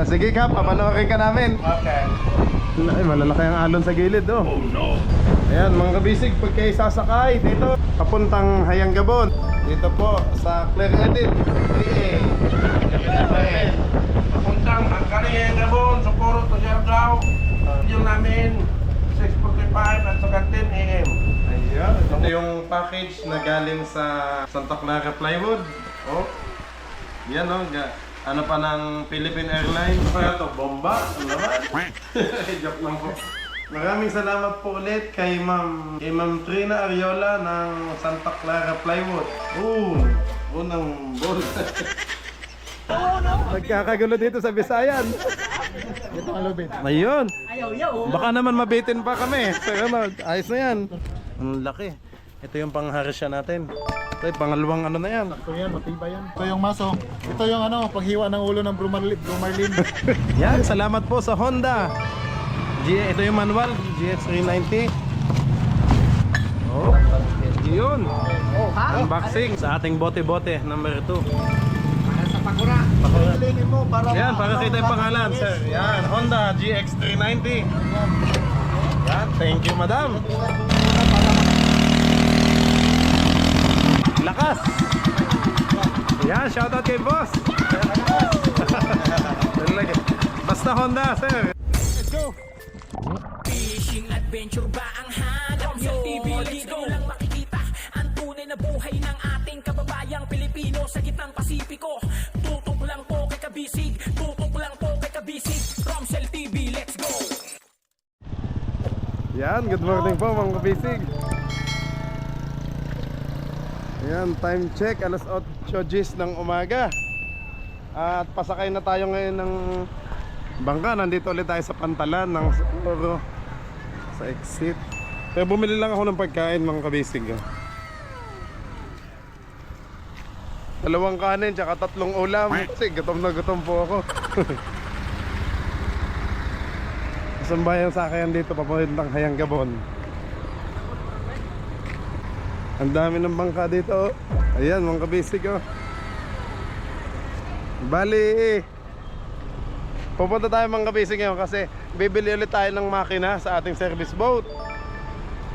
Sige Kap, papanoorin ka namin. Okay. Ay, malalaki ang alon sa gilid, oh. Oh no. Ayan, mga kabisig, pag kayo sasakay dito, papuntang Hayang Gabon. Dito po sa Claire Edit 3A. Papuntang Hayang Gabon, Socorro to Siargao. Yung namin 6:45 at saka 10 AM. Ayan, ito yung package na galing sa Santa Clara Plywood. Oh. Yan, oh. Ano pa ng Philippine Airlines? Kaya to, bomba? Ano naman? Joke lang po. Maraming salamat po ulit kay Ma'am Trina Ariola ng Santa Clara Plywood. Unang ball. Nagkakagulo dito sa Bisayan. Ito ang lubid. Ayun. Baka naman mabitin pa kami. So, ano, ayos na yan. Ang laki. Ito yung pangharisya natin. Ito yung pangalawang ano na yan. Ito yan, matibay yan. Ito yung maso. Ito yung ano, paghiwa ng ulo ng Brumarlin. Yan, salamat po sa Honda. Ito yung manual, GX390. Oh, yun. Unboxing sa ating bote-bote number 2. Sa Pakura. Pakilingin mo para Yan, para kita yung pangalan, sir. Yan, Honda GX390. Yan, thank you, madam. Lakas. Yan, shoutout kay boss. Basta Honda, sir. Let's go. Fishing adventure ba ang hanap nyo? TV dito lang makikita ang tunay na buhay ng ating kababayang Pilipino sa gitnang Pasipiko. Tutok lang po kay Kabisig, tutok lang po kay Kabisig. Romsel TV, let's go! Yan, good morning po mga kabisig. Yan, time check, alas 8:10 ng umaga. At pasakay na tayo ngayon ng bangka. Nandito ulit tayo sa Pantalan ng Socorro sa exit. Pero bumili lang ako ng pagkain mga kabisig. Dalawang kanin tsaka 3 ulam. Kasi gutom na gutom po ako. Isang bayang sakayan dito papuntang Hayang Gabon. Ang dami ng bangka dito. Ayan mga kabisig, oh. Bali, pupunta tayo mga kabisig ngayon kasi bibili ulit tayo ng makina sa ating service boat.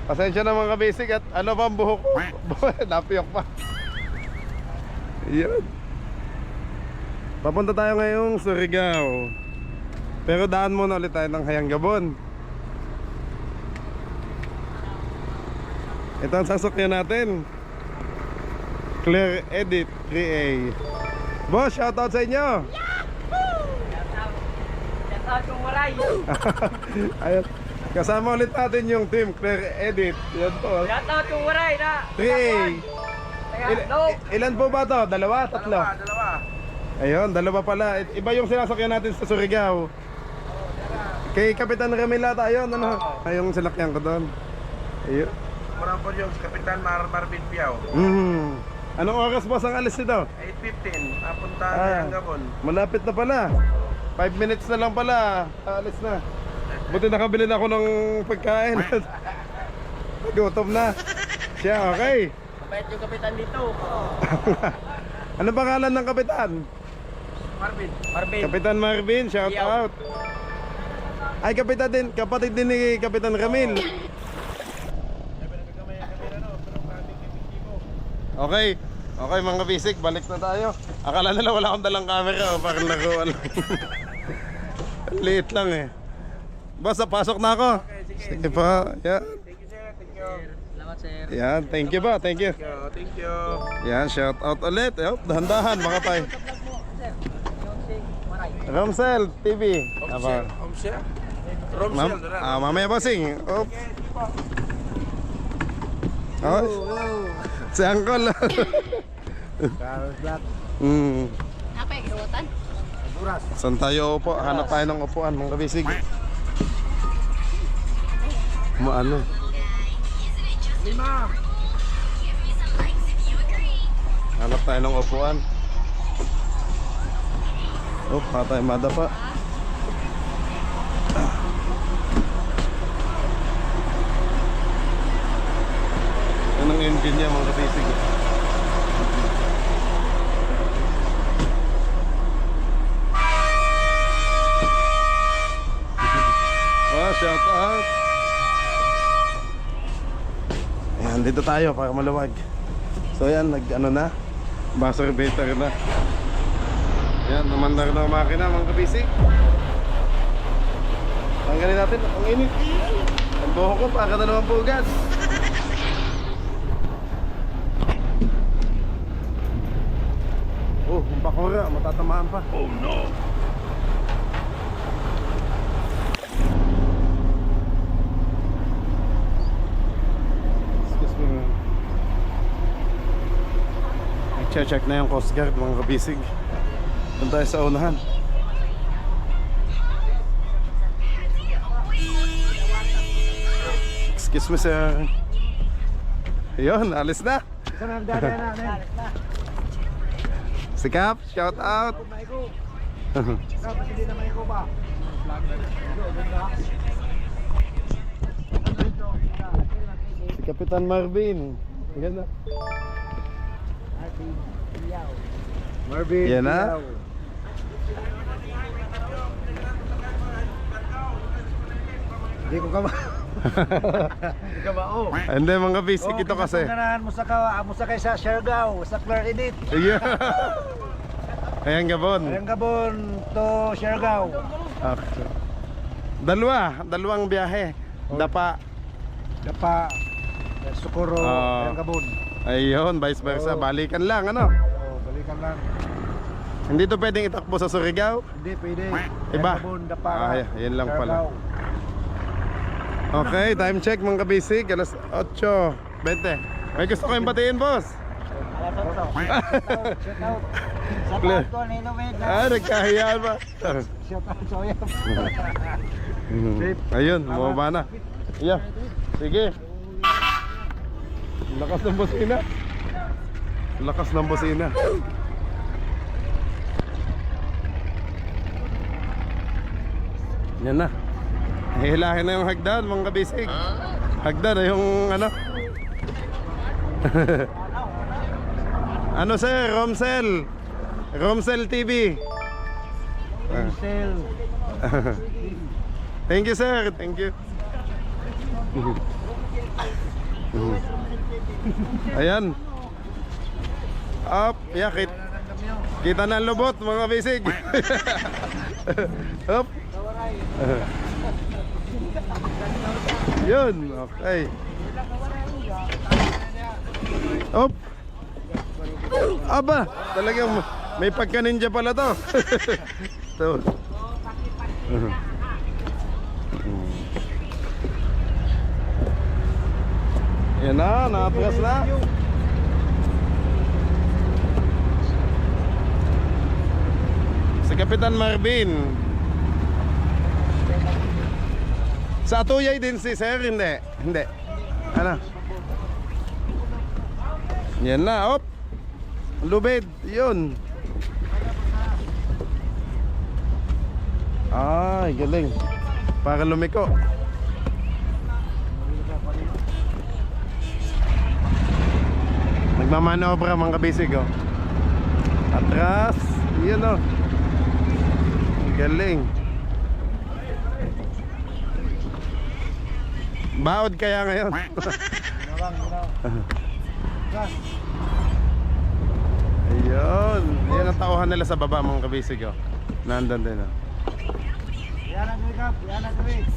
Pasensya na mga kabisig at ano pa ang buhok ko. Napiyok pa. Ayan. Papunta tayo ngayong Surigao. Pero daan muna ulit tayo ng Hayang Gabon. Ito ang sasakyan natin, Claire Edit 3A. Boss, shoutout sa inyo. Shoutout kong maray! Ayun. Kasama ulit natin yung team Claire Edit. Yan po, Shoutout kong maray na! 3A. Ilan po ba to? Dalawa? Tatlo? Dalawa. Ayun, dalawa pala. Iba yung sinasakyan natin sa Surigao. Kay Kapitan Ramila tayo, ano? Ay, yung sinakyan ko doon. Ayun. Murang po yung Kapitan Marvin Piao. Anong oras boss ang alis nito? 8:15, papunta Hayang Gabon. Malapit na pala. 5 minutes na lang pala. Alis na. Buti nakabili na ako ng pagkain. Gutom na. Siya, okay. Kapait yung kapitan dito. Ano pangalan ng kapitan? Marvin. Kapitan Marvin, shout out. Ay, kapitan din, kapatid din ni Kapitan Ramil. Okay. Okay mga bisik, balik na tayo. Akala nila wala akong dalang camera, parang laruan lang. Liit lang eh. Boss, pasok na ako. Sige pa. Yan. Thank you, sir. Thank you. Salamat sir. Yan, thank you ba? Thank you. Thank you. Yan, shout out ulit. Dahan-dahan mga tay. Romsel TV. Apa? Romsel? Romsel. Mamaya bossing. Oops. Oh. Si Angkol. Apa yang keruatan? Saan tayo upo? Hanap tayo ng upuan mga kabisig. Ano? Lima. Hanap tayo ng upuan. Oh, patay madapa. Yan ang engine niya mga kabisig. Dito tayo para maluwag. So yan, ano na, masturbator na. Yan, namandar na ang makina mga kabisig. Tanggalin natin, ang init. Ang buho ko, para na naman bugas. Oh, ang bakura, matatamaan pa. Oh no! Excuse me. I-check na yung Coast Guard mga kabisig. Doon tayo sa unahan. Excuse me sir. Ayun, alis na. Si Cap, shout out. Si Kapitan Marvin. Ganda. Marvin. Yan na. Hindi ko kama. Hindi ka mao. Hindi mga basic ito kasi. Mo sa kay sa Siargao, sa Clark Edit. Yeah. Ayan Gabon. Ayang Gabon to Siargao. Okay. Dalawang biyahe. Dapa. Socorro, Ayang Gabon. Ayun, vice versa. Oh. Balikan lang, ano? Oh, balikan lang. Hindi to pwedeng itakbo sa Surigao. Hindi pwede. Iba? Ayang Gabon, Dapa. Yan lang pala. Siargao. Okay, time check mga kabisig. Alas 8:20. May gusto kayong batiin, boss? Shout out. Sa Clear. ko ni Lumeda. Nagkahiyaan pa. Shout out sa Oyam. Ayun, bumaba na. Yeah. Sige. Lakas ng busina. Lakas ng busina. Yan na. Hihilahin na yung hagdan mga kabisig. Hagdan na yung ano. Ano sir? Romsel TV. Sel. Thank you sir. Thank you. Ayan. Up, yeah, kita na ang lubot mga bisig. Up. Yun, okay. Up. Aba, talagang may pagka-ninja pala to. Ito. Yan na, nakatras na. Si Kapitan Marvin. Sa Atuyay din si sir, hindi. Hindi. Ano? Yan na, op. Lubid, yun. Ay, galing. Para lumiko. Nagmamanobra mga kabisig, oh. Atras, yun, oh. Galing. Baod kaya ngayon. Ayun. Yan ang tauhan nila sa baba mga kabisig, oh. Nandun din, oh. Yan ang wake up, yan ang wake.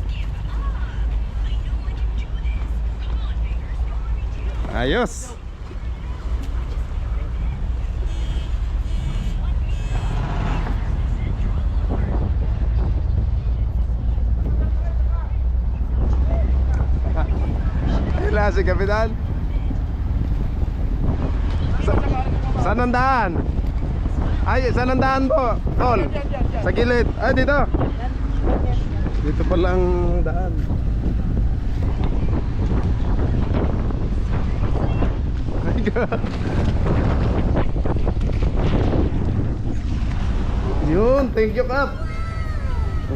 Ayos. Wala si Kapitan. Saan ang daan? Ay, saan ang daan po? Tol. Sa gilid. Ay, dito. Dito pala ang daan. Ay, yun, thank you Kap.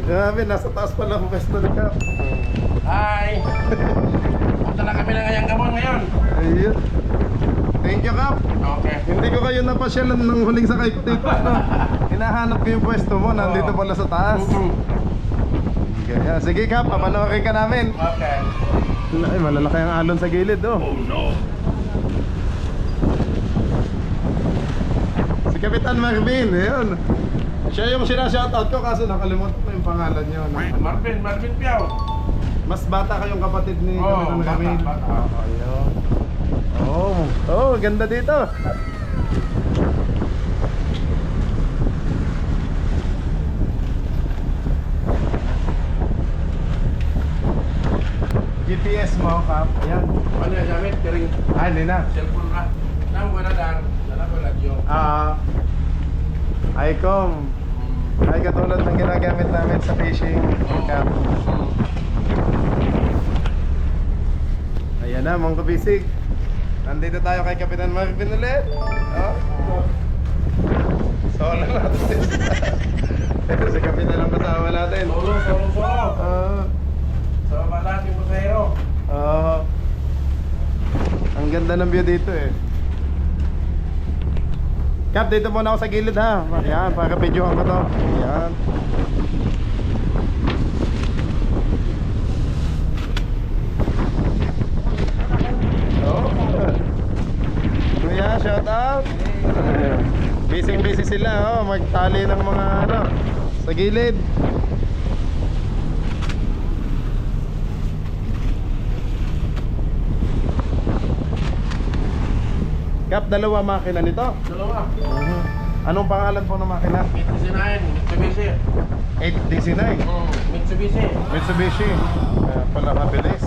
Grabe, nasa taas pala ang pwesto ni Kap. Hi! Punta na kami ng Ayang Gabon ngayon. Ayun. Thank you Kap. Okay. Hindi ko kayo napasyalan ng huling sakay ko dito. No? Hinahanap ko yung pwesto mo, nandito pala sa taas. Kaya, sige Kap, papanoorin ka namin. Okay. Ay, malalaki ang alon sa gilid, oh. Oh no. Si Kapitan Marvin, ayun. Siya yung sinashoutout ko kaso nakalimutan ko yung pangalan niyo. No? Marvin Piao. Mas bata kayong kapatid ni Oo, Kapitan Marvin. bata. Ayun. Oh, ganda dito. GPS mo, Kap. Ayan. Ano yung gamit? Kering Ah, hindi na. cellphone na. Nang wala dar. Dala ko radyo. ICOM. Ay katulad ng ginagamit namin sa fishing camp. Ayan na mga kabisig. Nandito tayo kay Kapitan Marvin ulit. Oh. Solo natin. Ito si Kapitan ang kasama natin. Solo. Ah. Sa balat yung pasahero. Ang ganda ng view dito eh. Kap, dito muna ako sa gilid ha. Ayan, para videohan ko to. Ayan. Oh. Kuya, shout out. Busy sila, oh, magtali ng mga ano sa gilid. Kap, dalawa makina nito. Dalawa. Anong pangalan po ng makina? Mitsubishi. 8DC9 Mitsubishi. Mitsubishi. Kaya pala mabilis.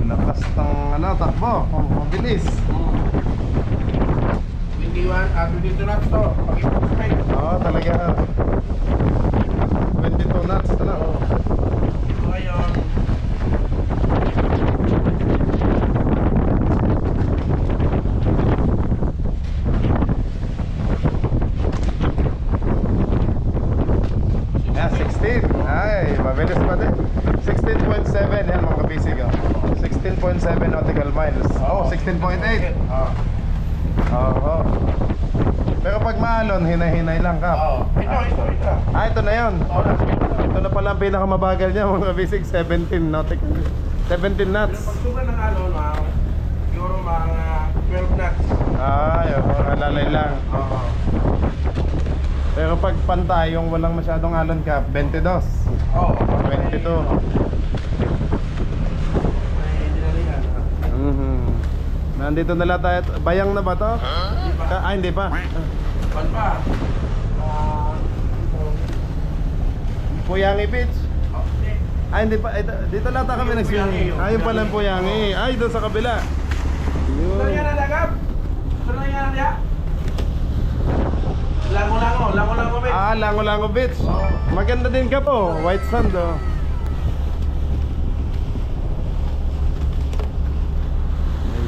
Lakas ng ano, takbo. Mabilis. 22 knots to. Pag-ipag-spike. Oo, talaga. 22 knots na. Ngayon, Yeah, 16. Ay, mabilis pa din. 16.7 yan mga kabisig. 16.7 nautical miles. Oh, 16.8. Oo. Pero pag maalon, hinay-hinay lang ka. ito. Ah, ito na yun. Ito na pala ang pinakamabagal niya mga kabisig. 17 nautical. 17 knots. Pag sobra ng alon, siguro mga 12 knots. Ay, alalay lang. Pero pag pantay, yung walang masyadong alon ka, 22. Oo. 22. May dinalihan. Nandito na lang tayo. Bayang na ba to? Hindi pa. Pan pa? Puyangi Beach. Okay. Hindi pa. Dito lang tayo kami nag-swimming. Ayun pala ang Puyangi. Ay, doon sa kabila. Saan yan na dagap? Saan yan na diya? Lango-lango, bet. Lango-Lango Beach. Maganda din ka po. White sand, oh.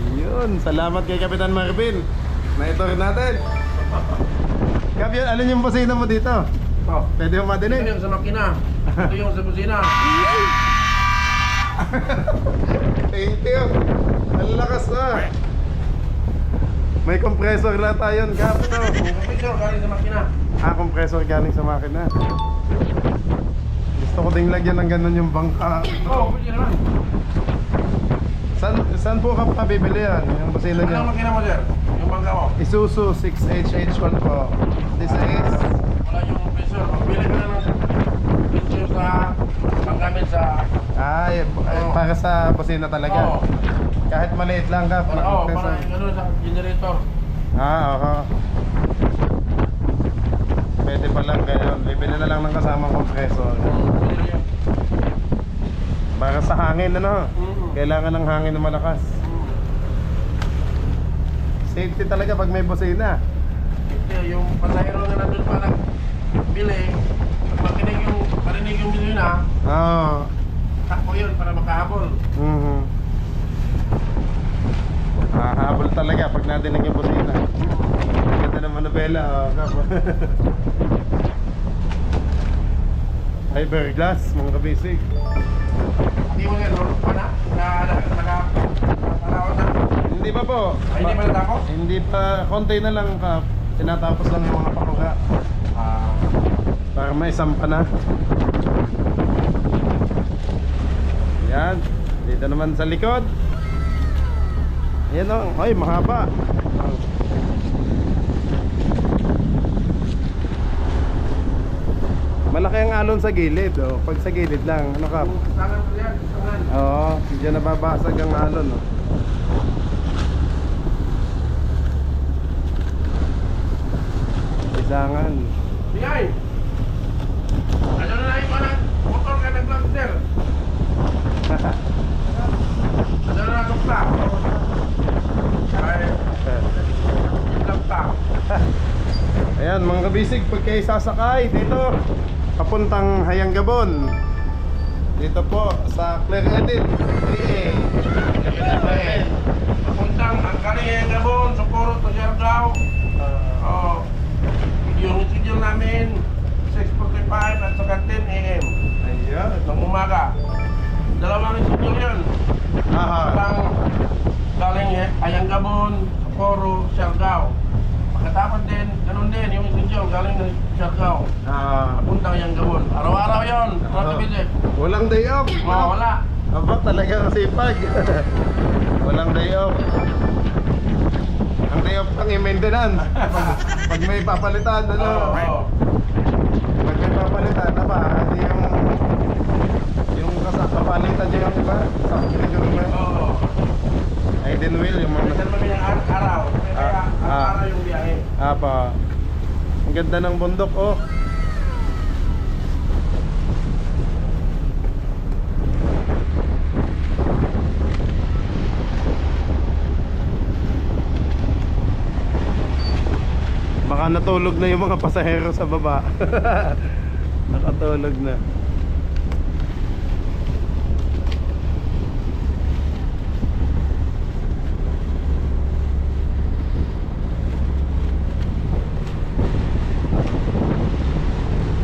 Ayun. Salamat kay Kapitan Marvin. Na-itour natin. Kapitan, alin yung busina mo dito? Pwede mo Ito madinig? yung sa makina. Ito yung sa busina. Thank you. Ang lakas ah. May compressor na tayo, Kap. Picture galing sa makina. Compressor galing sa makina. Gusto ko ding lagyan ng ganun yung bangka. Pwede naman. Saan po ka pabibili yan? Yung busina niya? Anong makina mo, sir? Yung bangka mo? Isuzu 6HH1 po. This is... Wala yung picture. Pili ko na ng picture sa panggamit sa... para sa busina talaga. Oo. Kahit maliit lang ka. Oo, para ano sa generator. Oo. Pwede pa lang ganyan. Bibili na lang ng kasamang compressor. Pwede na yun. Para sa hangin, ano? Kailangan ng hangin na malakas. Safety talaga pag may busina. Yung pasahero na nandun pa nagbili, pag marinig yung busina, Oo. takbo yun para makahabol. Habol talaga pag nadinig yung busina. Ganda ng manobela. Fiberglass, mga kabisig. Hindi mo yan, pa na? Nakalawan na? Hindi pa po. Ay, hindi pa natapos? Hindi pa, konti na lang ka. Tinatapos lang yung mga pakuha. Para may sampa na. Yan. Dito naman sa likod. Ayan o. Ay, mahaba. Malaki ang alon sa gilid. Oh. Pag sa gilid lang. Ano ka? Tangan ko yan, tangan. Oo. Diyan nababasag ang alon. Oh. Isangan. Bigay! Ano na lang ko ng motor ka nag-vlog, sir? Ano na lang pa? Ay, vlog pa. Ayan mga kabisig, pag kayo sasakay dito papuntang Hayang-Gabon, dito po sa Clear Edit 3A. Papuntang Angkaring Gabon, Socorro to Siargao. Yung schedule namin 6:45 at saka 10 AM Ayan. ng umaga. Dalawang schedule yun. Parang galing Hayang-Gabon, Socorro, Siargao. Pagkatapos din, ganun din yung schedule galing ng Siargao. Papuntang Hayang-Gabon. Araw-araw yun. Walang day off. Wala. Aba, talagang sipag. Walang day off. Ang day off ang maintenance. Pag may papalitan, ano? Oo. Pag may papalitan, aba, hindi yung kapalitan niya yung iba. Sa schedule mo. Oo. Ay, din wheel yung mga... Minsan kami ng araw. Kaya araw yung biyahe. Apa. Ang ganda ng bundok, oh. Baka natulog na yung mga pasahero sa baba. Nakatulog na.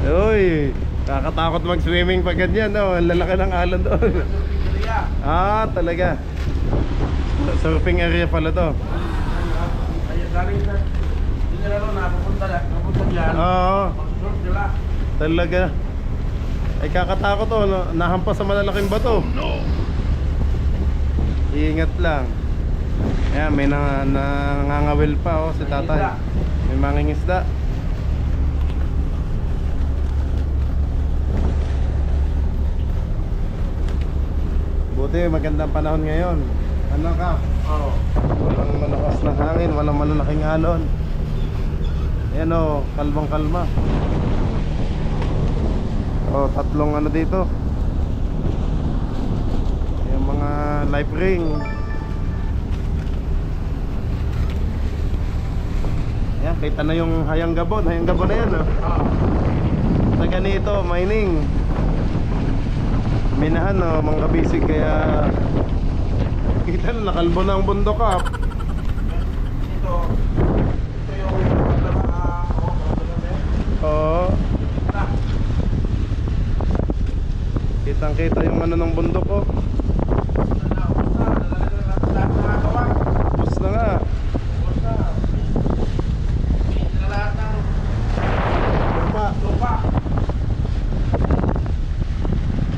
Uy, kakatakot mag-swimming pag ganyan, no? Ang lalaki ng alon doon. Ah, talaga. Surfing area pala to. Ay, galing sa napupunta dyan. Oo, Mag-surf sila. talaga. Ay kakatakot to, no? Nahampas sa malalaking bato. Iingat lang. Ayan, may nangangawil pa, oh, si tatay. May mangingisda. Buti magandang panahon ngayon. Ano ka? Oo. Walang malakas na hangin, walang malalaking alon. Ayan o, kalmang kalma. O, tatlong ano dito. Yung mga life ring. Ayan, kita na yung Hayang-Gabon. Hayang-Gabon na yan, o. Sa ganito, mining. Minahan, o, mga kabisig, kaya kita na, nakalbo na ang bundok, ah. Ito yung Oo. Kitang kita yung ano ng bundok, oh. Bus na nga. Lupa.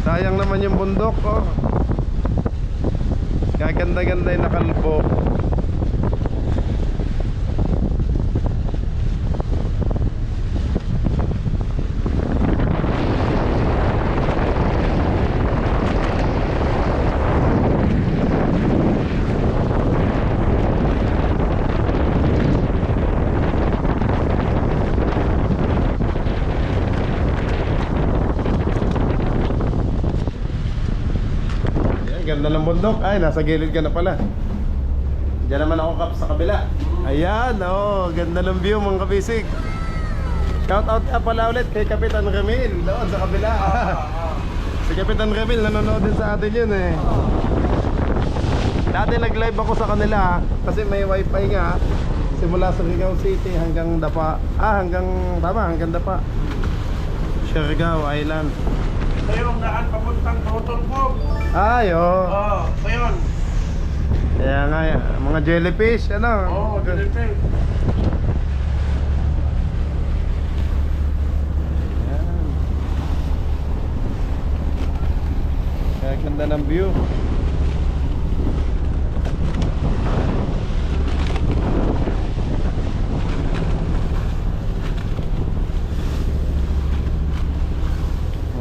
Sayang naman yung bundok, oh. Gaganda-ganda yung nakalbo. Ganda ng bundok. Ay, nasa gilid ka na pala. Diyan naman ako kap sa kabila. Ayan, oh, ganda ng view mga kabisig. Shout out ka pala ulit kay Kapitan Ramil doon sa kabila. Si Kapitan Ramil nanonood din sa atin yun, eh. Dati nag-live ako sa kanila kasi may wifi nga. Simula sa Siargao City hanggang Dapa. Hanggang Dapa. Siargao Island. Ito yung daan papuntang Totolfog. Ay, oh. Oo, ito yun. Kaya nga, mga jellyfish, ano? Oo, Philippines. Yan. Kaya ganda ng view.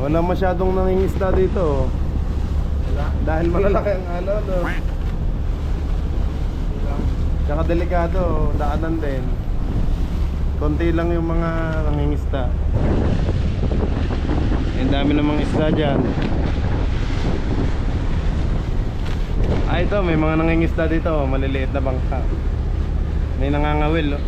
Wala masyadong nangingisda dito. Dahil malalaki ang alon. Tsaka delikado, daanan din. Konti lang yung mga nangingisda. Ang dami namang isda dyan. Ito, may mga nangingisda dito. Maliliit na bangka. May nangangawil.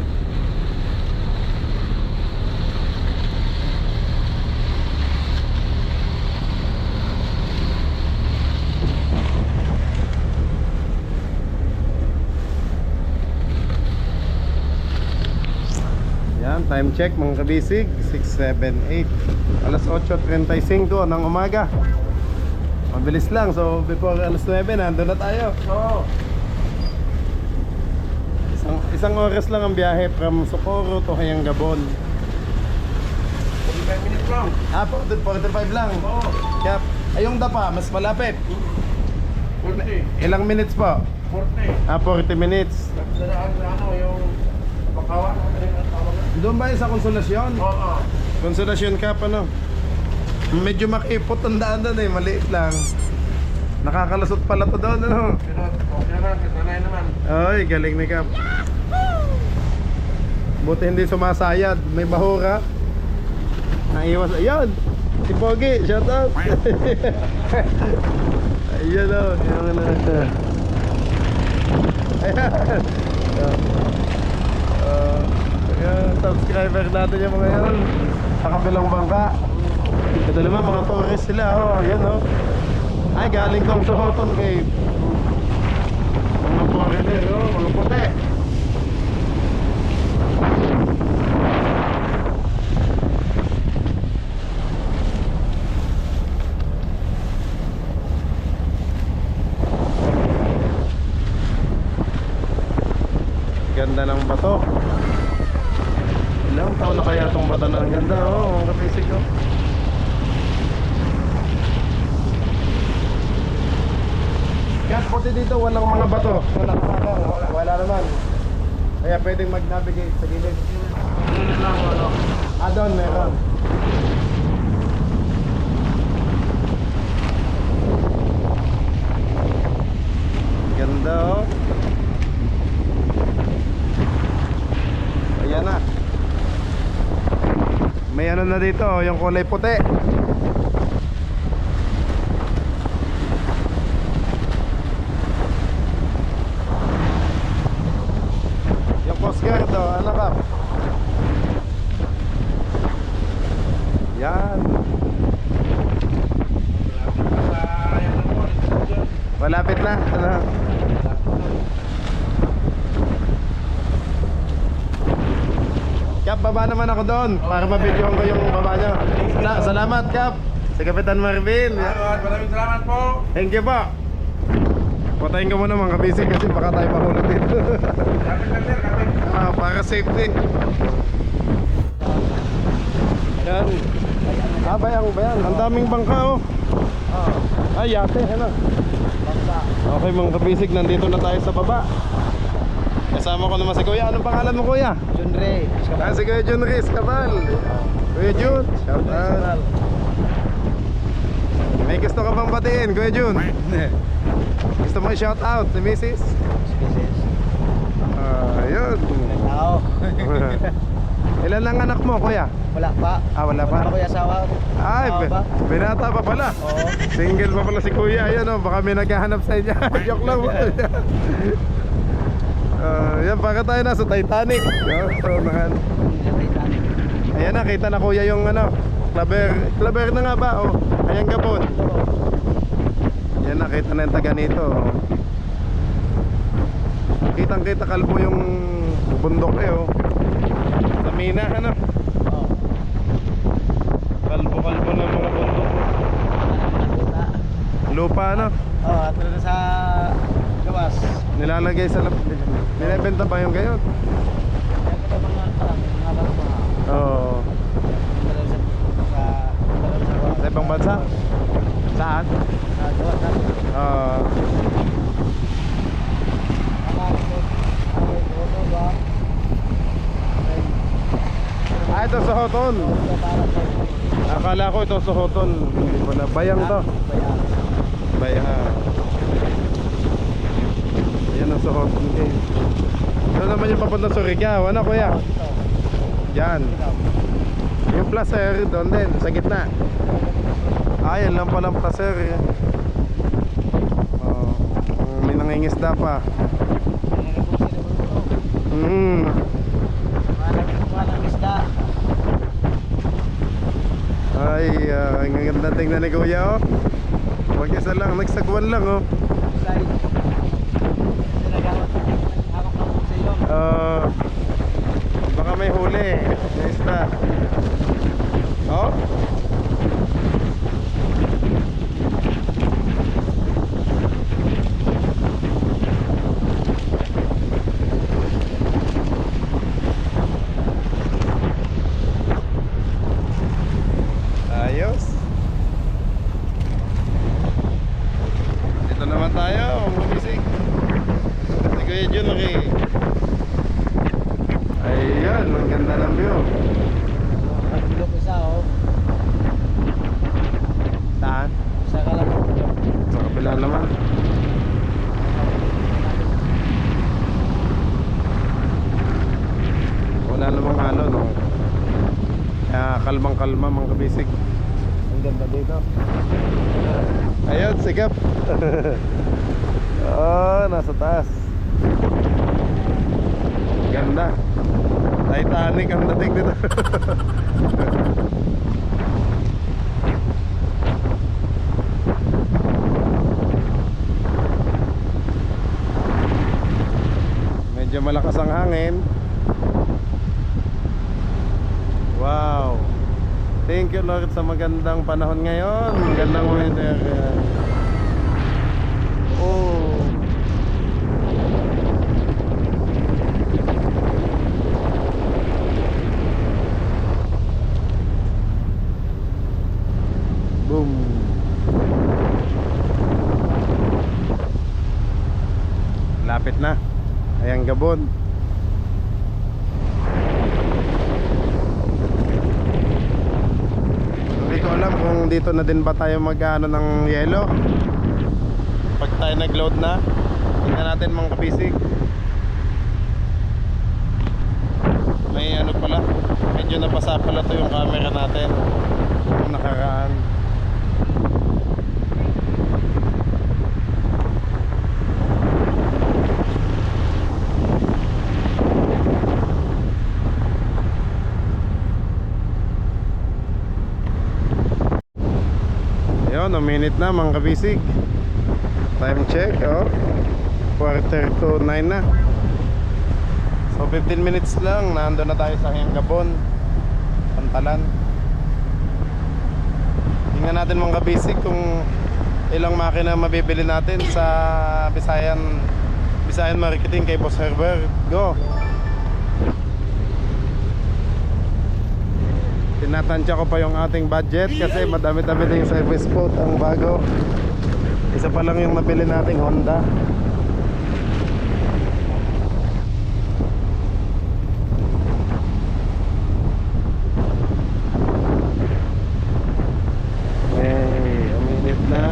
Yan, time check mga kabisig, 6:78. Alas 8:35 ng umaga. Mabilis lang, so before alas 9 nandun na tayo. Oo. Isang oras lang ang biyahe from Socorro to Hayangabon. 45 minutes lang. 45 lang. Oo. Kaya, yung dapa, mas malapit. 40. Ilang minutes po? 40. 40 minutes. Nagdadaan sa ano, yung Bakawan. Ano yung tawag na? Doon ba sa Konsolasyon? Oo. Konsolasyon Cup, ano? Medyo makipot ang daan doon eh, maliit lang. Nakakalasot pala to doon, ano? Pero okay naman, kasanay naman. Ay, galing ni Cap. Buti hindi sumasayad, may bahura. Naiwas, ayun! Si Pogi, shout out! Ayun o, yung ano. Ayan! Ayan, subscriber natin yung mga yan. Sa kabilang bangka. Ito naman, mga tourist sila, oh, ayan o. Ay, galing kong Sohoton Cave. Mga foreigner, oh, mga puti. Ganda ng bato. Ilang taon na kaya itong bato na ang ganda, oh, mga kapisig, oh. Kaya puti dito walang mga bato. Wala naman. Kaya pwedeng mag-navigate sa gilid. Doon meron. Ganda oh. Ayan na. May ano na dito, yung kulay puti. Coast Guard, oh, ano ka? Yan. Malapit na. Ano? Kap, baba naman ako doon para mabidyohan ko yung baba nyo. Salamat, Kap. Si Kapitan Marvin. Maraming salamat po. Thank you po. Patayin ko muna mga kabisig kasi baka tayo mahulog dito. Kapit lang sir, kapit. Para safety. Yan. Bayang. Ang daming bangka oh. Ay, yate. Ano? Okay mga kabisig, nandito na tayo sa baba. Kasama ko naman si Kuya. Anong pangalan mo, Kuya? Junre. Si Kuya Jun Riz Cabal. Kuya Jun, shout out. May gusto ka bang batiin, Kuya Jun? Gusto mo i-shout out si Mrs.? Ayun. Tao. Ilan lang anak mo, Kuya? Wala pa. Wala pa? Wala pa kuya asawa. Ay, binata pa pala. Oo. Single pa pala si Kuya. Ayun oh, baka may naghahanap sa inyo. Joke lang. Yan, baka tayo nasa Titanic. Ayan na, kita na Kuya yung ano, Claver na nga ba? Oh, Hayangabon. Yan na, kita na yung taga nito. Kitang kita kalbo yung bundok eh oh. Sa Mina ano. Kalbo ng mga bundok. Lupa ano. At na sa gawas. Nilalagay sa binibenta ba yung gayon? Oo. Sa ibang bansa? Saan? Ah, ito sa Hoton. Akala ko ito sa Hoton. Hindi pala. Bayang to. Bayang. Yan ang sa Hoton guys. Ito naman yung papunta sa Surigao. Ano kuya? Yan. Yung placer doon din sa gitna. Yan lang palang placer. Oh, may nangingisda pa. Ang ganda tingnan ni kuya oh. Mag-isa lang, nagsagwan lang oh. Baka may huli. May isda. Oh. Ayos. Dito naman tayo, gumising. Si Kuya Jun laki. Ayan, ang ganda ng view. Saan? Sa kabila naman. Wala namang halo no. Kaya kalmang kalma mga kabisig. Ang ganda dito. Ayun, sigap. Nasa taas. Ganda. Titanic ang dating dito. Medyo malakas ang hangin. Wow. Thank you Lord sa magandang panahon ngayon. Magandang weather. Oh. Boom. Lapit na. Ayang Gabon. Hindi ko alam kung dito na din ba tayo mag-ano ng yelo. Pag tayo nag-load na, tingnan natin mga kabisig. May ano pala, medyo napasa pala to yung camera natin kung nakaraan. Ayun, 1 minute na mga kabisig. Time check, oh 8:45 na. So 15 minutes lang, nandun na tayo sa Ayang Gabon, Pantalan. Tingnan natin mga kabisig kung ilang makina mabibili natin sa Visayan Marketing kay Boss Herbert. Go! Tinatansya ko pa yung ating budget kasi madami-dami din yung service spot ang bago. Isa pa lang yung nabili nating Honda. Uminit na.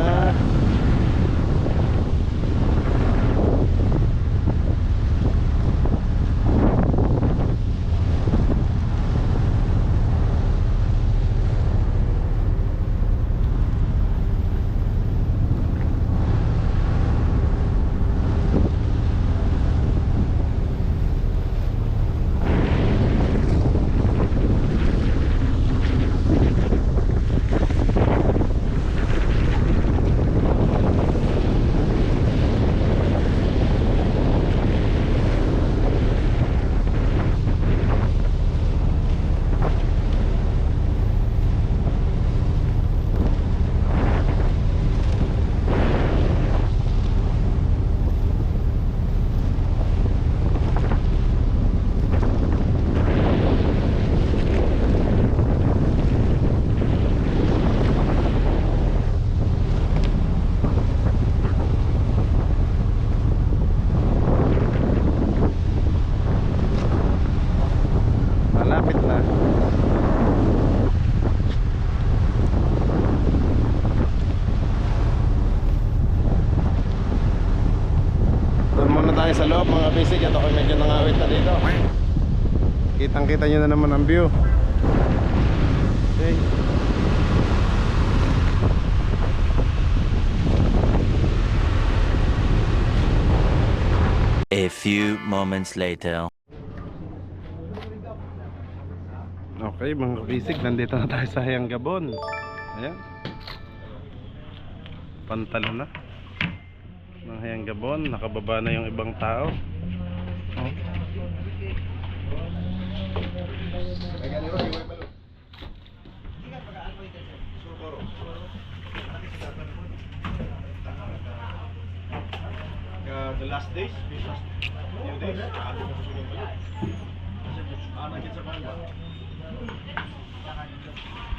puwerta dito. Kitang-kita nyo na naman ang view. Okay. A few moments later. Okay mga kabisig, nandito na tayo sa Hayang Gabon. Ayan. Pantalon na ng Hayang Gabon. Nakababa na yung ibang tao. Oh. The last days, this last few days, ako ko susunod pala. Kasi nakit sa bangba.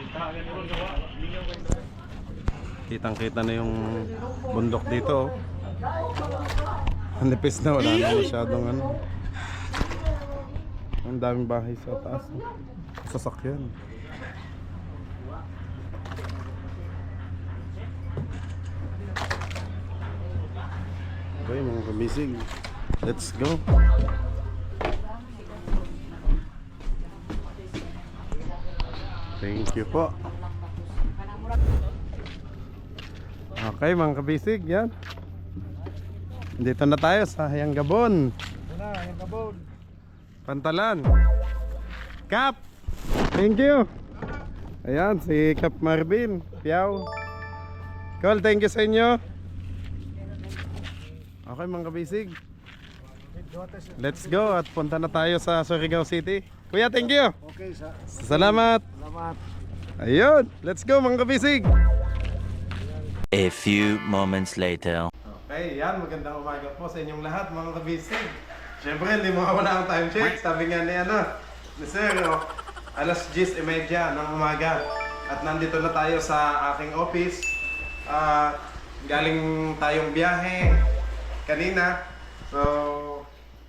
Dintahagan nyo rin gawa, lingaw kayo na. Kitang-kita na yung bundok dito. Oh. Ang nipis na, wala na masyadong ano. Ang daming bahay sa taas. Oh. Sasakyan. Okay mga kabisig, let's go. Thank you po. Okay mga kabisig, yan. Dito na tayo sa Hayang Gabon. Hayang Gabon. Pantalan. Kap! Thank you. Ayan, si Kap Marvin Piao. Call, thank you sa inyo. Okay mga kabisig, let's go at punta na tayo sa Surigao City. Kuya, thank you. Okay, Salamat. salamat. Ayun, let's go mga kabisig. A few moments later. Okay, yan, magandang umaga po sa inyong lahat mga kabisig. Siyempre, hindi mawawala ang time check. Sabi nga ni Sir, alas 10:30 ng umaga. At nandito na tayo sa aking office. Galing tayong biyahe kanina. So,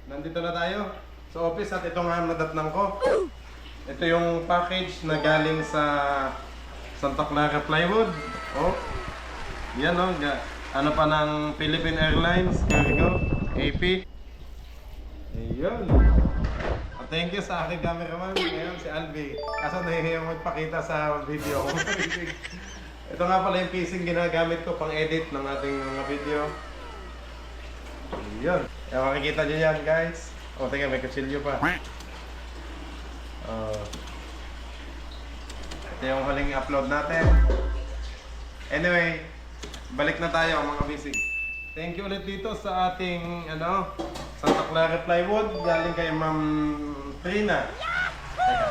nandito na tayo sa office at ito nga ang nadatnang ko. Ito yung package na galing sa Santa Clara Plywood. Oh. Yan oh, ano pa ng Philippine Airlines Cargo AP. Ayun. At thank you sa aking cameraman ngayon si Alvi. Kaso nahihiyang magpakita sa video. Ito nga pala yung piecing ginagamit ko pang edit ng ating mga video. Yun. Kaya makikita nyo yan guys. O tingnan, may kutsilyo pa. Ito yung huling upload natin. Anyway, balik na tayo mga bisig. Thank you ulit dito sa ating Santa Clara Plywood. Galing kay Ma'am Trina. Teka,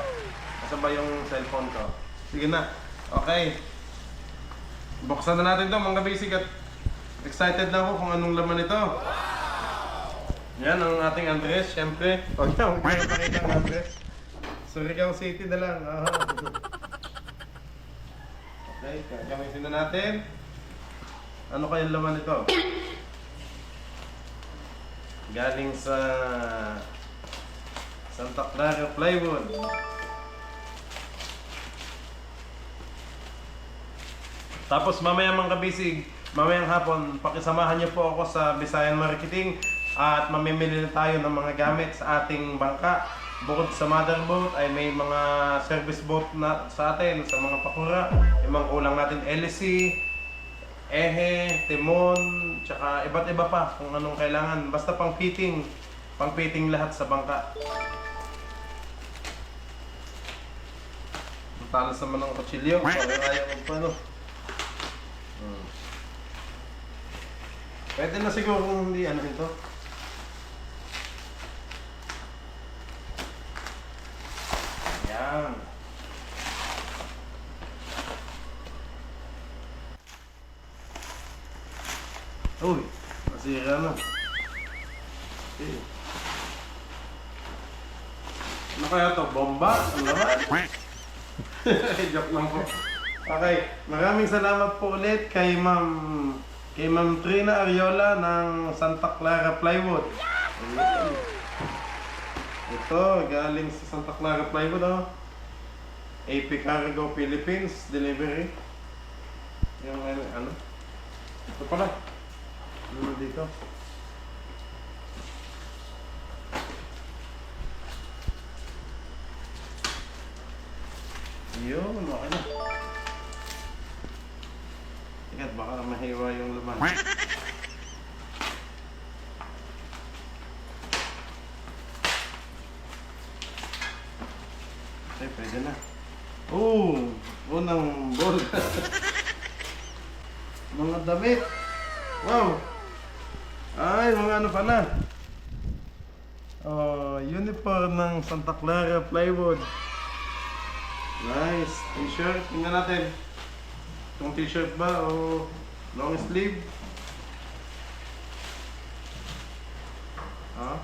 nasa ba yung cellphone ko? Sige na. Okay. Buksan na natin to mga bisig at excited na ako kung anong laman ito. Yan ang ating address, syempre. Huwag na pakita ang address. Surigao City na lang. Okay, gamitin na natin. Ano kayang laman ito? Galing sa Santa Clara Plywood. Tapos mamaya mga kabisig, mamayang hapon, pakisamahan niyo po ako sa Visayan Marketing at mamimili na tayo ng mga gamit sa ating bangka. Bukod sa motherboat ay may mga service boat na sa atin, sa mga pakura. Yung mga kulang natin LC, ehe, timon, tsaka iba't iba pa kung anong kailangan. Basta pang fitting lahat sa bangka. Talas naman ng kutsilyo, ayaw magpano. Pwede na siguro kung hindi ito. Yan. Uy, nasira na. Okay. Ano kaya to? Bomba? Ano naman? Joke lang po. Okay, maraming salamat po ulit kay Ma'am Trina Ariola ng Santa Clara Plywood. Ayan. Ito, galing sa Santa Clara Plywood, oh. AP Cargo Philippines Delivery. Yung ano? Ito pala. Ano dito? Yun, okay na. Tigat, baka mahiwa yung laman. Okay, pwede na. Unang ball. Mga damit. Wow! Ay, mga ano pala. Uniform ng Santa Clara Plywood. Nice. T-shirt. Tingnan natin. Itong t-shirt ba o long sleeve? Ha?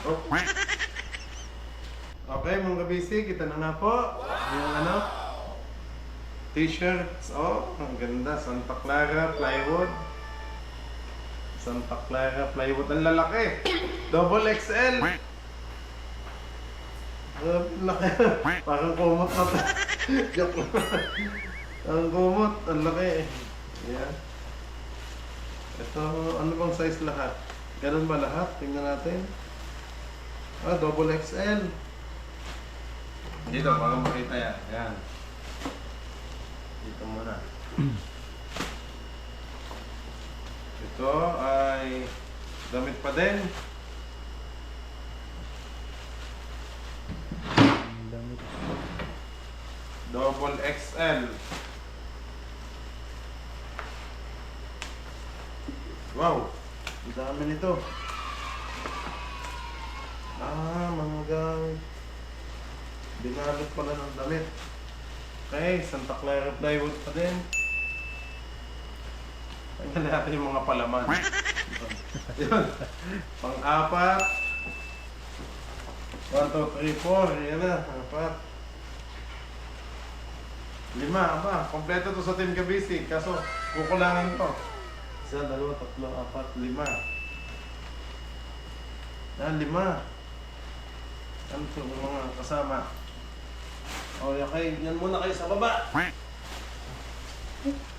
Oh. Okay, mga kabisi, kita na nga po. Yung ano? T-shirts. Oh, ang ganda. Santa Clara Plywood. Santa Clara Plywood. Ang lalaki. Double XL. Laki. Parang kumot na to. Joke lang. Ang kumot. Ang laki. Yan. Ito, ano bang size lahat? Ganun ba lahat? Tingnan natin. Double XL. Dito, para makita yan. Yan. Dito muna. Ito ay damit pa din. Double XL. Wow! Ang dami nito. Mga gamit. Binalot pala ng damit. Okay, Santa Clara Plywood pa din. Tingnan natin yung mga palaman. Yun. Pang-apat. 1, 2, 3, 4. Yan na. 4. 5. Aba, kompleto to sa Team Kabisi. Kaso, kukulangin to. 1, 2, 3, 4, 5. 5. Ano to, mga kasama? Okay, yan muna kayo sa baba.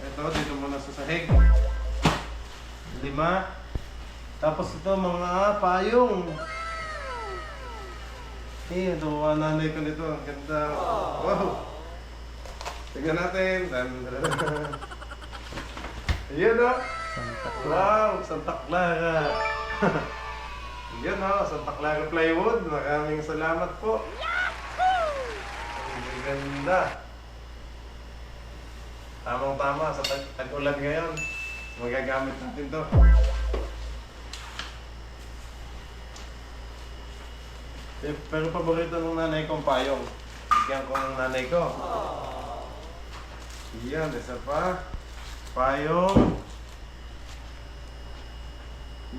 Ito, dito muna sa sahig. 5. Tapos ito, mga payong. Ito, nanay ko nito. Ang ganda. Wow! Tignan natin. Ayan o. Wow, Santa Clara. Ayan o, Santa Clara Plywood. Maraming salamat po. Ang ganda. Tamang-tama sa tag-ulan ngayon. Magagamit natin to. Pero paborito ng nanay kong payong. Bigyan ko ng nanay ko. Yan, isa pa. Payong.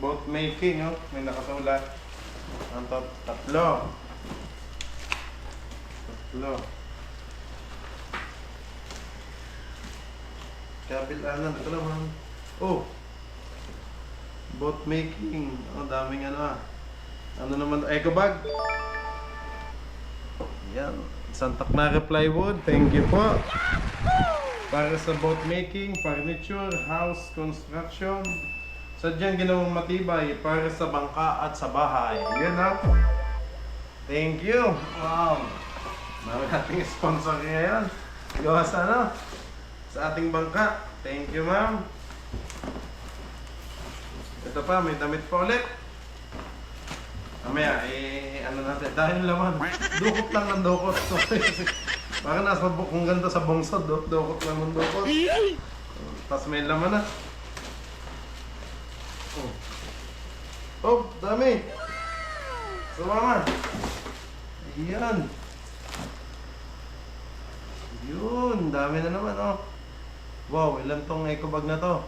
Boat making, oh. May nakasulat. Ang tatlo. Kabilanan. Ito naman. Oh. Boat making. Oh, daming ano ah. Ano naman? Eco bag. Yan. Santa Clara Plywood. Thank you po. Para sa boat making, furniture, house construction. Sadyang ginawang matibay para sa bangka at sa bahay. Yan ha. Thank you. Wow. Marami nating sponsor ngayon. Gawa sa ano? Sa ating bangka. Thank you, ma'am. Ito pa, may damit pa ulit. Mamaya, ano natin, dahil laman. Dukot lang ng dukot. Parang nasa kung ganda sa bungsod, dukot lang ng dukot. Tapos may laman na. Oh, dami. Sumama. Ayan. Yun, dami na naman, oh. Wow, ilan tong eco bag na to?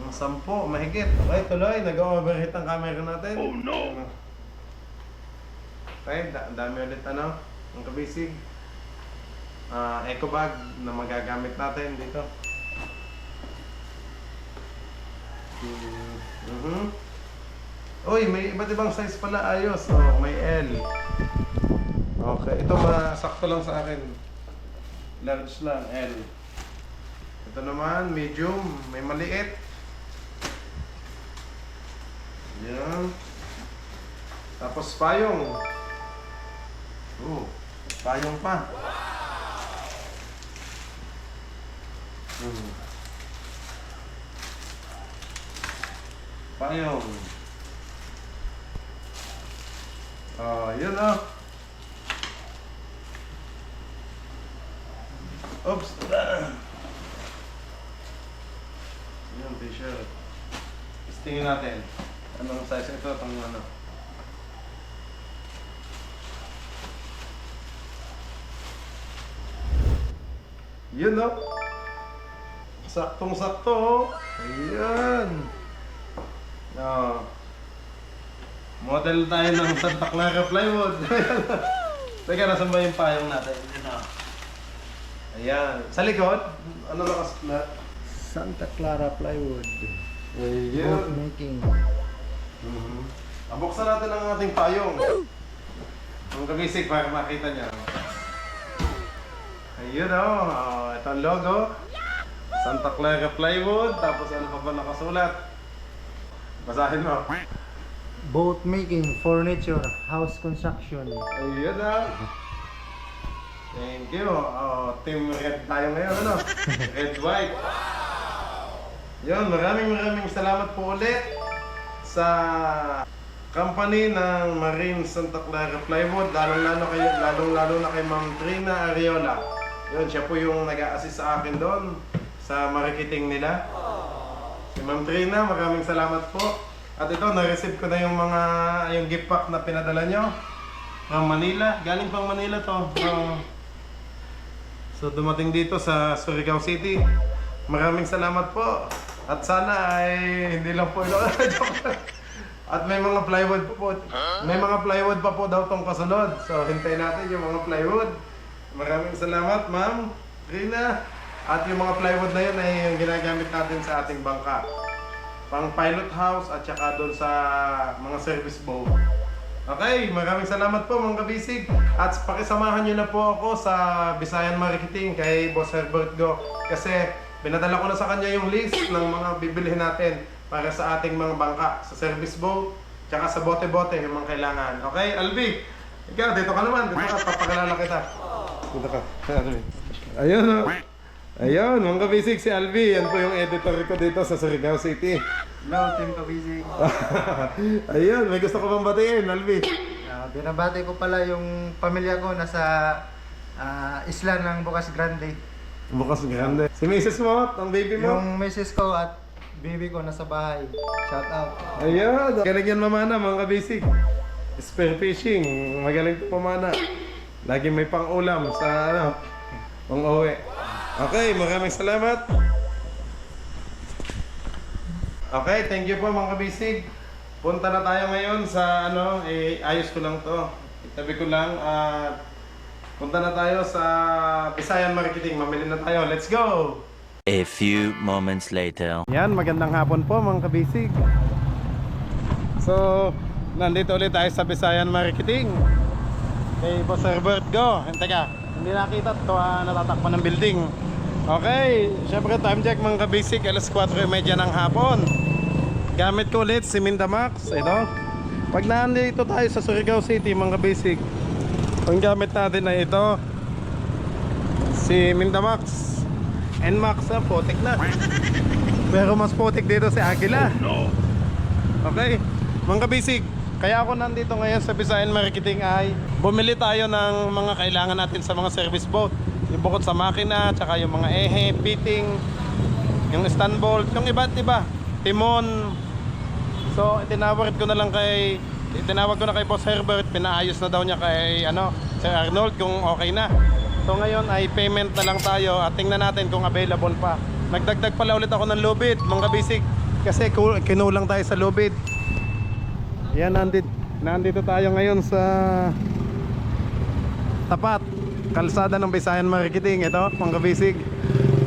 Mga 10, mahigit. Okay, tuloy. Nag-overheat ang camera natin. Oh no! Okay, dami ulit ano, ang kabisig. Eco bag na magagamit natin dito. Uy, may iba't ibang size pala. Ayos. Oh, may L. Okay, ito sakto lang sa akin. Large lang, L. Ito naman, medium. May maliit. Yan. Tapos payong. Oh, payong pa. Payong. Yun oh. Oops. Yun, t-shirt. Tingin natin. Anong size ito? Itong ano. Yun oh. Saktong-sakto oh. Ayan. Model tayo ng Santa Clara plywood. Teka, nasan ba yung payong natin? Ito. Ayan. Sa likod, ano nakasulat? Santa Clara plywood. Ayan. Making. Buksan natin ang ating payong. Ang kamisik para makita niya. Ayun oh. Ito ang logo. Santa Clara plywood. Tapos ano pa ba nakasulat? Basahin mo. Boat making, furniture, house construction. Ayun ah. Thank you. Team red tayo ngayon, ano? Red, white. Yun, maraming salamat po ulit sa company ng Marine Santa Clara Plywood, lalong-lalo na kay Ma'am Trina Ariola. Yun, siya po yung nag-a-assist sa akin doon sa marketing nila. Si Ma'am Trina, maraming salamat po. At ito, na-receive ko na yung gift pack na pinadala nyo from Manila. Galing pang Manila to. So dumating dito sa Surigao City. Maraming salamat po. At sana ay hindi lang po ito. At may mga plywood pa po. May mga plywood pa po daw tong kasunod. So hintayin natin yung mga plywood. Maraming salamat, Ma'am Trina. At yung mga plywood na yun ay yung ginagamit natin sa ating bangka. Pang pilot house at saka doon sa mga service boat. Okay, maraming salamat po mga kabisig. At pakisamahan nyo na po ako sa Visayan Marketing kay Boss Herbert Go. Kasi pinadala ko na sa kanya yung list ng mga bibilihin natin para sa ating mga bangka. Sa service boat, tsaka sa bote-bote yung mga kailangan. Okay, Albi, ikaw dito ka naman. Dito ka, papakilala kita. Dito ka, Albi. Ayun o. Ayun, mga kabisig, si Albi. Yan po yung editor ko dito sa Surigao City. Hello, Team Kabisig. Ayun, may gusto ko bang batiin, Albi? Binabati ko pala yung pamilya ko nasa isla ng Bukas Grande. Bukas Grande. Si Mrs. mo, ang baby mo? Yung misis ko at baby ko nasa bahay. Shout out. Ayun, galing yan mamana, mga kabisig. Spear fishing, magaling po pamana. Lagi may pang-ulam sa ano, pang-uwi. Okay, maraming salamat. Okay, thank you po mga kabisig. Punta na tayo ngayon sa ano, ayos ko lang to. Itabi ko lang at punta na tayo sa Visayan Marketing. Mamili na tayo. Let's go! A few moments later. Yan, magandang hapon po mga kabisig. So, nandito ulit tayo sa Visayan Marketing. Kay Boss Herbert Go. Teka, hindi nakita ito, natatakpan ng building. Okay, syempre time check mga kabisig, alas 4:30 ng hapon. Gamit ko ulit si Mindamax. Ito. Pag nandito tayo sa Surigao City mga kabisig, ang gamit natin ay ito, si Mindamax. NMAX, putik na. Pero mas putik dito si Aquila. Okay, mga kabisig, kaya ako nandito ngayon sa Visayan Marketing ay bumili tayo ng mga kailangan natin sa mga service boat. Yung bukod sa makina, tsaka yung mga ehe, fitting, yung stand bolt, yung iba't iba, timon. So tinawag ko na kay Boss Herbert, pinaayos na daw niya kay Sir Arnold kung okay na. So ngayon ay payment na lang tayo at tingnan natin kung available pa. Nagdagdag pala ulit ako ng lubid mga kabisig, kasi kinulang tayo sa lubid. Yan, nandito tayo ngayon sa tapat kalsada ng Visayan Marketing. Ito mga kabisig.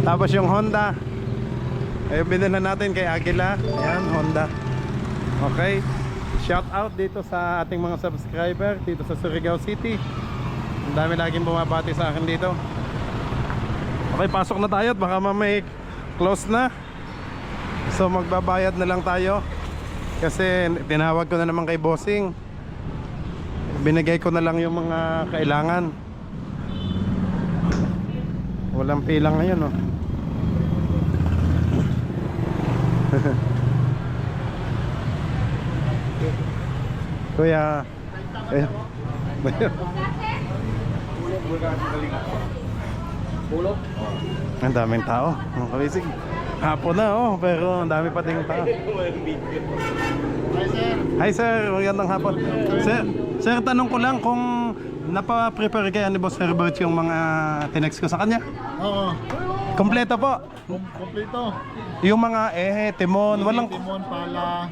Tapos yung Honda ay binila natin kay Aquila. Ayan, Honda. Okay, shout out dito sa ating mga subscriber dito sa Surigao City. Ang dami laging bumabati sa akin dito. Okay, pasok na tayo at baka mamay close na. So magbabayad na lang tayo kasi tinawag ko na naman kay Bossing. binigay ko na lang yung mga kailangan. Walang pila ngayon, oh. Kuya, eh, ang daming tao, mga kabisig. Hapon na, oh, pero ang dami pa ding tao. Hi sir, magandang hapon. Sir, tanong ko lang kung napa-prepare kaya ni Boss Herbert yung mga tinext ko sa kanya? Oo. Kompleto po. Kompleto. Yung mga timon, walang... Timon, pala.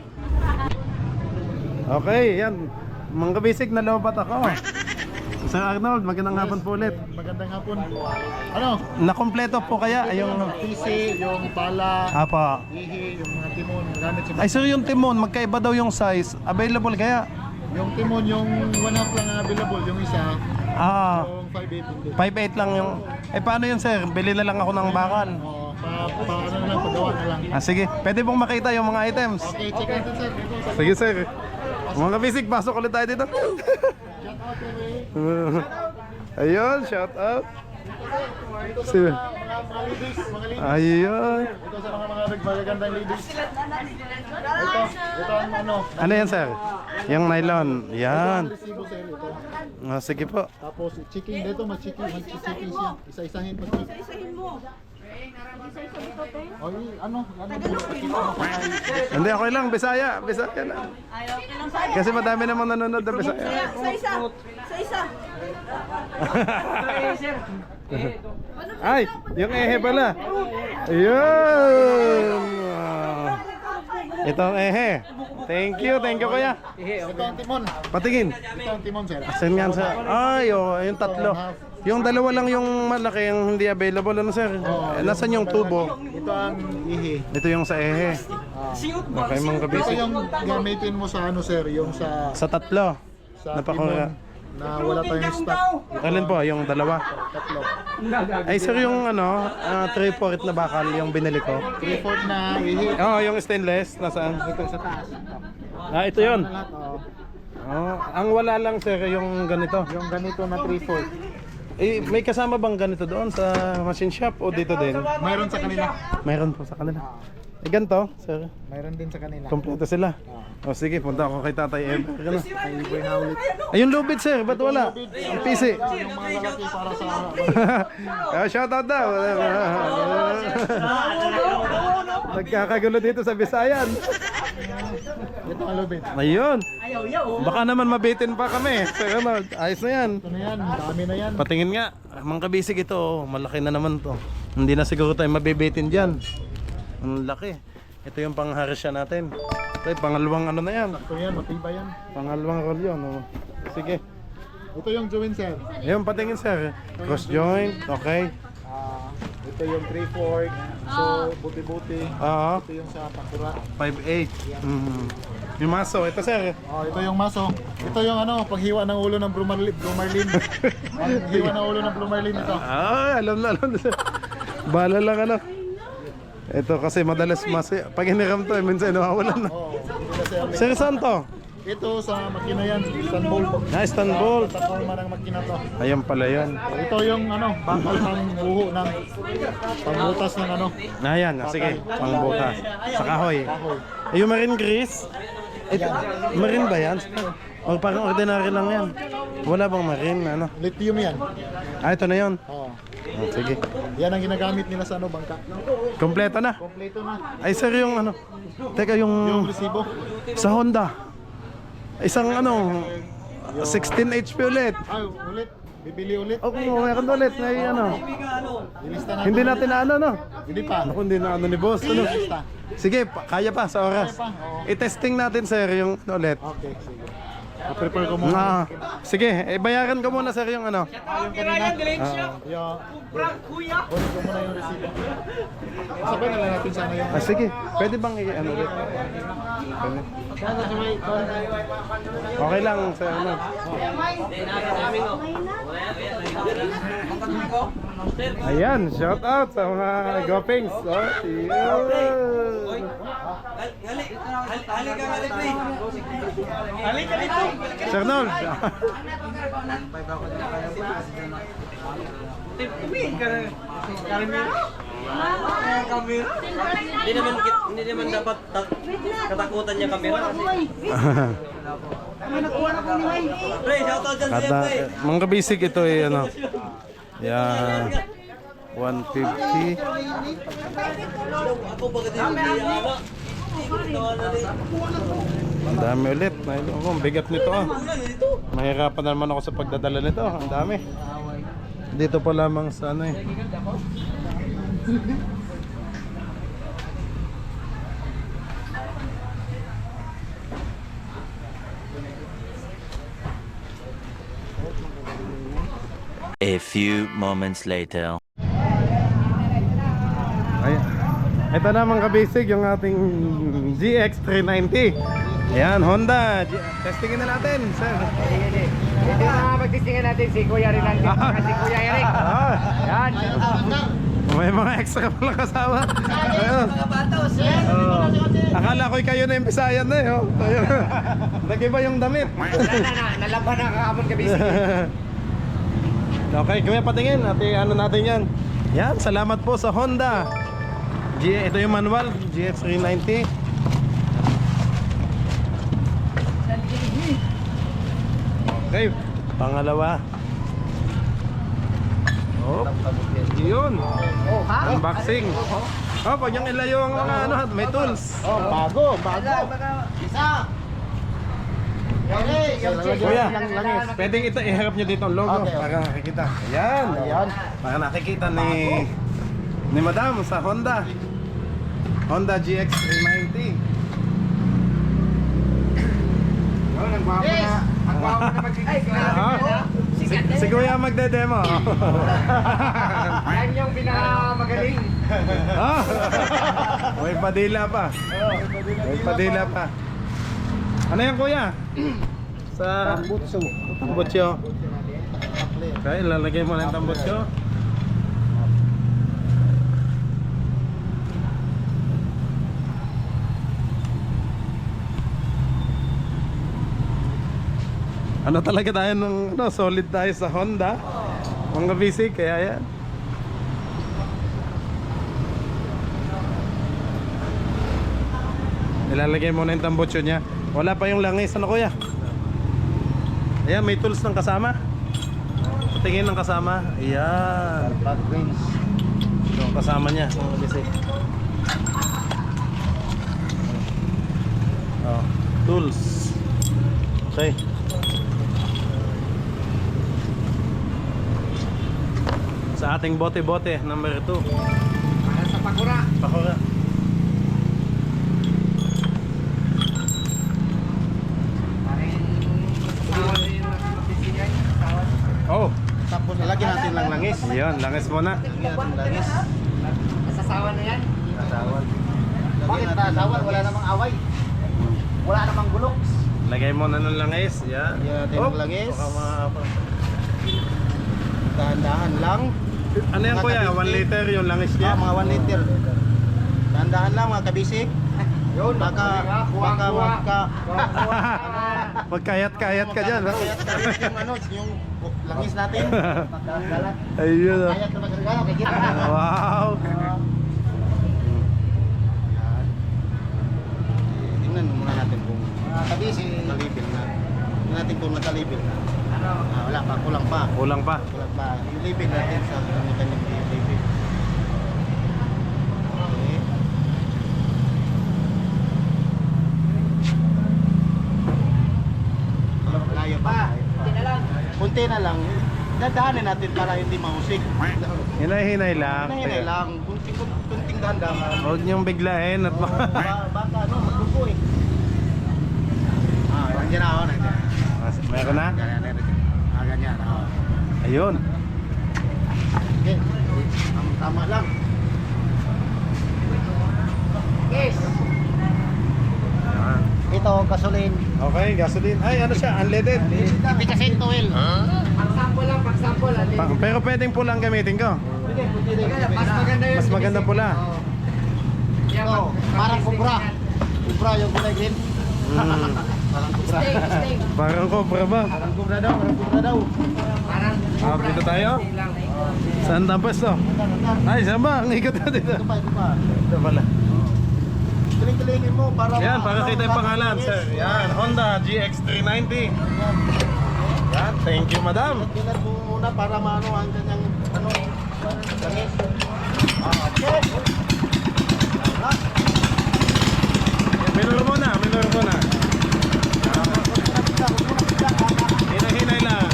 Okay, yan. Mga kabisig, nalobat ako. Sir Arnold, magandang hapon po ulit. Magandang hapon. Ano? Nakompleto po kaya yung... PC, yung pala, Apa. ihi, yung mga timon, gamit sa Ay sir, yung timon, magkaiba daw yung size. Available kaya? Yung timon, yung 1/2 lang ang available, yung isa, Ah, yung 5/8 hindi. 5.8 lang yung... Eh paano yun sir? Bili na lang ako ng bakal. Oo, ano na lang, pagawa na lang. Ah, sige, pwede pong makita yung mga items. Okay, check natin sir. Dito sa Sige sir. Mga kabisig, pasok ulit tayo dito. Ayun, shout out. Sige. mga ladies, Ayun. ito sa mga magagandang ladies. Ito ang ano, Ano yan sir? Yung nylon. Yan. resibo sir ito. Ah, sige po. Tapos chicken dito, mag-chicken siya. Isa-isahin mag-chicken. Isahin mo. Oy, ano mo Hindi, okay lang. Bisaya. Bisaya lang. Ayaw, ilang sa'yo. Kasi madami namang nanonood ng Bisaya. Sa isa. Sa isa. Ay, yung ehe pala. Ayun. Ito ang ehe. Thank you kuya. Ito ang timon. Patingin. Ito ang timon sir. Asan yan sir? Ay, oh, yung tatlo. Yung dalawa lang yung malaki, yung hindi available. Ano sir? Nasaan yung tubo? Ito ang ihi. Ito yung sa ehe. Okay, mga Ito kabisig. yung gamitin mo sa ano sir, yung sa Sa tatlo. timon na wala tayong stock. Alin po? Yung dalawa. Tatlo. Ay sir, yung ano, 3/4 na bakal yung binili ko. 3/4 na ihi. Oo, yung stainless. Nasaan? Ito sa taas. Ah, ito yun. Lahat, oh. Oh, ang wala lang sir yung ganito. Yung ganito na 3/4. Eh, may kasama bang ganito doon sa machine shop o dito din? Mayroon sa kanila. Mayroon po sa kanila. Eh, ganito, sir. Mayroon din sa kanila. Kompleto sila. O sige, punta ako kay Tatay Ever. Ano? Ay, iboy na ulit. Ayun, lubid sir, ba't wala? Ang PC. Yung mga lalaki para sa Shout out daw. Nagkakagulo dito sa Bisayan. ito ang lubid. Ayun. Baka naman mabitin pa kami. Sir, ano, ayos na yan. Ito na yan, dami na yan. Patingin nga, mga kabisig ito, oh, malaki na naman to. Hindi na siguro tayo mabibitin dyan. Ang laki. Ito yung pangharisya natin. Ito yung pangalawang ano na yan. Ito yan, matibay yan. Pangalawang roll yun. Oh. Sige. Ito yung joint sir. Ayun, patingin sir. Cross joint, okay. Ito yung 3/4. So, buti-buti. Oo, Ito yung sa pakura. 5.8. Yung maso, ito sir. Oh, ito yung maso. Ito yung ano, paghiwa ng ulo ng Brumarlin. Paghiwa ng ulo ng Brumarlin ito. Ah, alam na sir. Bala lang ano. Ito kasi madalas pag hiniram to, minsan nawawalan na. Oh, hindi kasi ang Sir, saan to? ito sa makina yan, Istanbul. Na Istanbul. Plataforma ng makina to. Ayun pala yun. Ito yung ano, bakal ng buho ng pangbutas ng ano. Ayan, sige, pangbukas. Sa kahoy. Kahoy. Yung marine grease? Ito, marine ba yan? O parang ordinary lang yan? Wala bang marine, ano? Lithium yan. Ah, ito na yun. Oh. Oh, sige. Yan ang ginagamit nila sa ano, bangka. Kompleto na. Kompleto na. Ay sir, yung ano? Teka, Yung yung resibo. sa Honda. Isang ano, 16 HP ulit. Ay, ulit. Bibili ulit. O kung meron ulit, may ano. Ilista natin. Hindi natin na ano, no? Hindi pa. Ako, hindi na ano ni boss. Ano? Ilista. Sige, kaya pa sa oras. Kaya pa, oo. I-testing natin sir yung ulit. Okay, sige. Prepare ko muna. Ah, sige, bayaran ko muna sir yung ano. Yung kanina. Yung kunin ko muna yung resibo. Sabay na lang natin sana yung... Ah, sige, pwede bang ano ulit? Pwede. Okay lang sir, ano. Ayan, shout out sa mga gopings. Oh, yun. Halika dito. Sir Nol. Hindi naman dapat katakutan niya kamera kasi. Pre, shoutout dyan At sa'yo, pre. mga kabisig, ito ay ano. Yan. 150. Ako baga din ano. Ang dami ulit. Ako, ang bigat nito ah. Mahirapan na naman ako sa pagdadala nito. Ang dami. Dito pa lamang sa ano eh. A few moments later. Ay, ito na mga kabisig, yung ating GX390. Ayan, Honda. Testingin na natin, sir. Ito na magtistingan natin si Kuya Rinaldi at si Kuya Eric. Ah, Yan. may mga extra pala kasama. Ayun. Oh. Akala ko'y kayo na yung Bisayan na eh. Oh. Ayun. Nag-iba yung damit. Nalaban na kakapon kabisi. Okay, kuya patingin. Ano natin yan. Yan, salamat po sa Honda. Ito yung manual, GX390. Okay, pangalawa. Oh, yun. Unboxing. Oh, pag yung ilayo ang mga ano, may tools. Oh, bago. Isa. Kuya, pwedeng ito iharap nyo dito ang logo para nakikita. Ayan. Para nakikita ni Madam sa Honda. Honda GX390. Ang gwapo na magsitistingan. Si Kuya magde-demo. Yan yung pinakamagaling. Ah, may padila pa. May padila pa. Ano yan kuya? Sa tambutso. Okay, lalagay mo na yung tambutso. Ano talaga tayo ng solid tayo sa Honda. Mga basic kaya yan. Ilalagay mo na yung tambutso niya. Wala pa yung langis, ano kuya? Ayan, may tools ng kasama. Tingin ng kasama. Ayan. Back wings. Ito ang kasama niya. Oh, tools. Okay. Sa ating bote-bote, number 2. Para sa pakura. Pakura. Oh, Tapos lagyan natin lang langis. yun, langis muna. Lagyan natin langis. Nasasawa na yan. Nasawan. Bakit nasawan? Wala namang away. Wala namang gulok. Lagay mo na ng langis. Yan. Lagyan natin ng langis. Baka Dahan-dahan lang. ano yan kuya? 1 liter yung langis niya? Mga 1 liter. Dahan-dahan lang mga kabisik. Yun, baka Magkayat-kayat ka dyan. Ha? yung ano, yung langis natin. Ayun. Oh. Kayat na magregalo kay kita. Wow. Tingnan muna natin kung kabisi nalibil na. Tingnan natin kung nakalibil na. Wala pa, kulang pa. Kulang pa. Kulang pa. Ilipid natin sa kanyang ilipid. Okay. Layo pa. Kunti na lang. Dadahanin natin para hindi mahusik. Hinay-hinay lang. Hinay lang. Kunting dahan-dahan. Huwag niyong biglahin at Baka ano, magdugo eh. Nandiyan ako, nandiyan. meron na? Ganyan. Ganyan. Ayun. Okay. Tama lang. Yes. Yan. Ito, gasoline. Okay, gasoline. Ay, ano siya? Unleaded. Ipikasin to oil. Pag-sample lang, pag-sample. Pero pwedeng pulang gamitin ko. Mas maganda yun. Mas maganda pula. Ito, parang kubra. Kubra yung kulay green. Mm. Parang cobra ba? Parang kubra daw, parang kubra daw. Ah, dito tayo? Saan ang pwesto? Ay, saan ba? Ang ikot na dito. Ito pa. Ito pala. Tiling-tilingin mo para Yan, para kita yung pangalan, sir. Yan, Honda GX390. Yan, thank you, madam. Tingnan mo muna para maano ang kanyang ano, langis. Okay. Minuro muna, minuro muna. Hinay-hinay lang.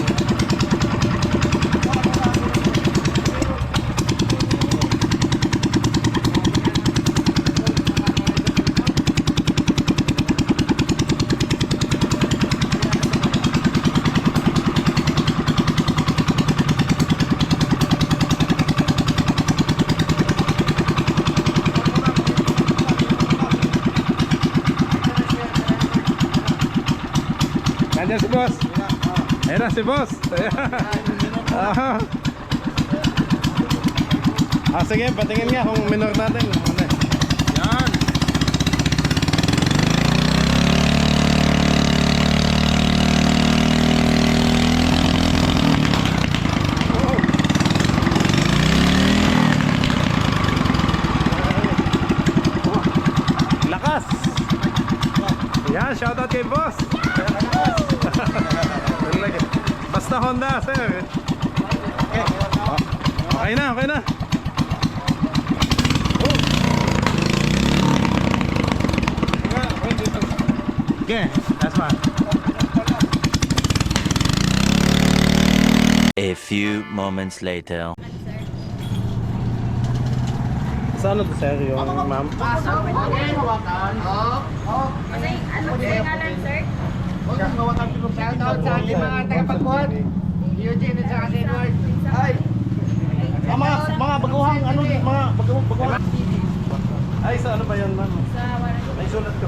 Nandiyan si boss. Ayan na si boss. Ayan. Sige, patingin nga kung minor natin. Yan. Lakas. Yan, shoutout kay boss. Basta Honda, sir. Okay na, okay na. Okay, that's fine. A few moments later. Saan ito, sir, yung ma'am? Ano po yung ngalan, sir? Shoutout sa ating mga tagapagbuhat. Eugene at saka si Edward. Ay! Mga baguhang ano, mga baguhang. Ay, sa ano ba yan, ma'am? May sulat ko.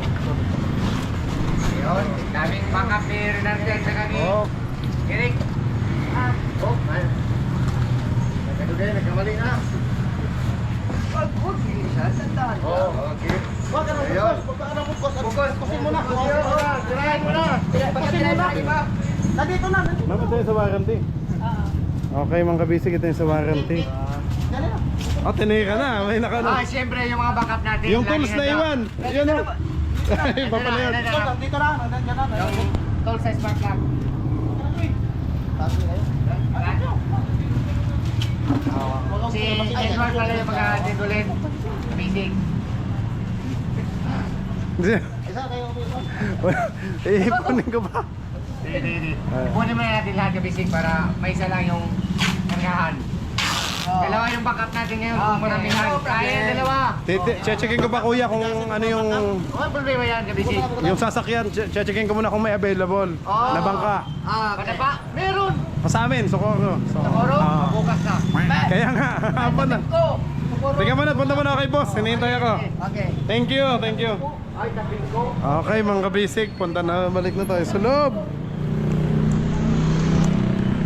Yun, daming backup ni Renarte at saka ni Eric. Oh, man. Nagkadugay, nagkamali na. Huwag, bilisan, tandaan. Oh, okay. Wag ka Ayun. na bukos. Bukos, Kusin mo na. Tirahin mo na. Kusin mo na. Nandito na. Ma'am, ito yung sa warranty. Okay, mga kabisig, ito yung sa warranty. Dali na. Oh, tinira na. May nakano. Siyempre, yung mga backup natin. Yung lagi tools na handa. iwan. Yun o. Ay, iba pala yun. Dito na. Nandiyan na. Yung tool size spark plug. Si Edward pala yung mga-didulin. Basic. Isa kayo. Iipunin ko ba? Hindi. Ipunin mo na natin lahat yung basic para may isa lang yung kargahan. Dalawa yung backup natin ngayon kung maramihan. Kaya dalawa. Checkin ko ba, kuya, kung ano yung Walang problema yan, kabisig. yung sasakyan. Checkin ko muna kung may available na bangka. Kada pa? Meron! Sa amin, Socorro. Socorro? Bukas na. Kaya nga, hapon na. Tingnan mo na, punta mo na kay boss. Hinihintay ako. Okay. Thank you, thank you. Ay, tapin ko. Okay, mga kabisig, punta na, balik na tayo sa loob.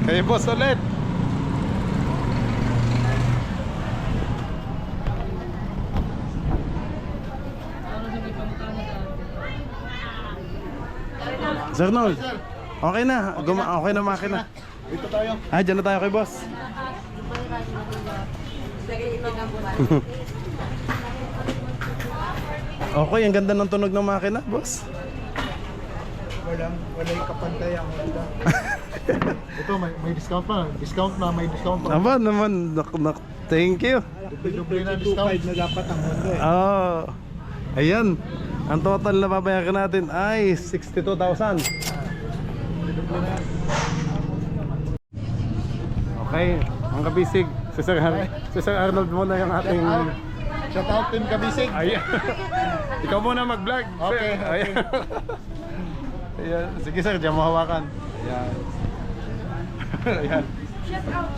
Kay boss ulit. Sir Noel, okay na, okay na makina. Dito tayo. Ah, dyan na tayo kay boss. Okay, ang ganda ng tunog ng makina, boss. Wala yung kapantay ang Honda. Ito may discount pa. Discount na, may discount pa. Aba naman, thank you. Duble na discount. na dapat ang Honda. Oh, ayan. Ang total na babayaran natin ay 62,000. Okay, ang kabisig. Si Sir Arnold muna yung ating... Shout out team Kabisig. Ayan. Ikaw muna mag-vlog. Okay, Sir. Ayan. Ayan. Sige sir, diyan mo hawakan. Ayan. Ayan. Shout out.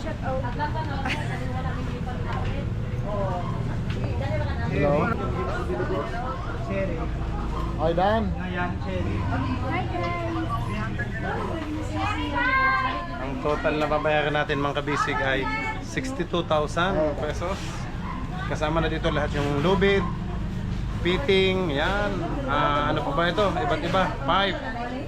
Hello. Hi Dan. Hi guys. Ang total na babayaran natin mga kabisig ay 62,000 pesos. Kasama na dito lahat yung lubid, fitting, yan. Ano pa ba ito? Iba't iba. 5.